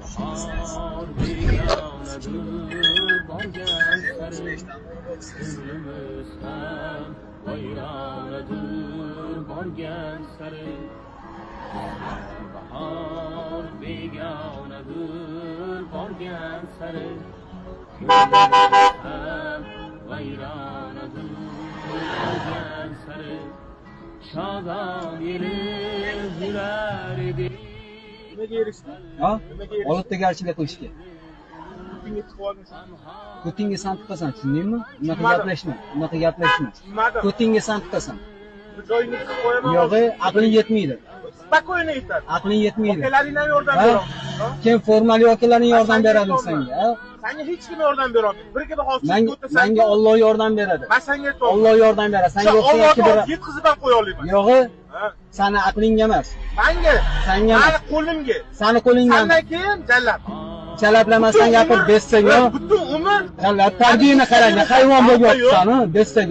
Bahor begonadir borgan sari, ko'nglimiz ham vayronadir borgan sari. Bahor begonadir borgan sari, ko'nglimiz ham vayronadir borgan sari. Shodon yelib yurar edik. Nimaga erishdi? Ha? Olibdegarchilik qilishga. Putinga chiqib olmasan. Putinga san tiqasan, tushundingmi? Unaqa gaplashma. Unaqa gaplashma. Tushunmadim. Putinga san tiqasan. Bir joyingga chiqib qo'yaman. Yo'q, aqling yetmaydi. Spokойно aytadi. Aqling yetmaydi. Akalaring ham yordam Ha? beradi. Kim formali akalarning yordam beradi senga, ha? Senga hech kim yordam bera olmaydi. Bir ikkita hozir Menga Alloh yordam beradi. Men senga aytdim. Alloh yordam beradi. Senga o'xshagan kim beradi? Yetkazib ham qo'ya olmayman. Yo'q, Ha. seni aqlingga emas. Menga. Senga Meni emas. qo'limga. Seni qo'lingga. Sendan keyin jallab. Chalablamasdan gapir, desang, yo. Butun umr Jallab tarbiyani qarang, hayvon bo'lib yotibsan, desang.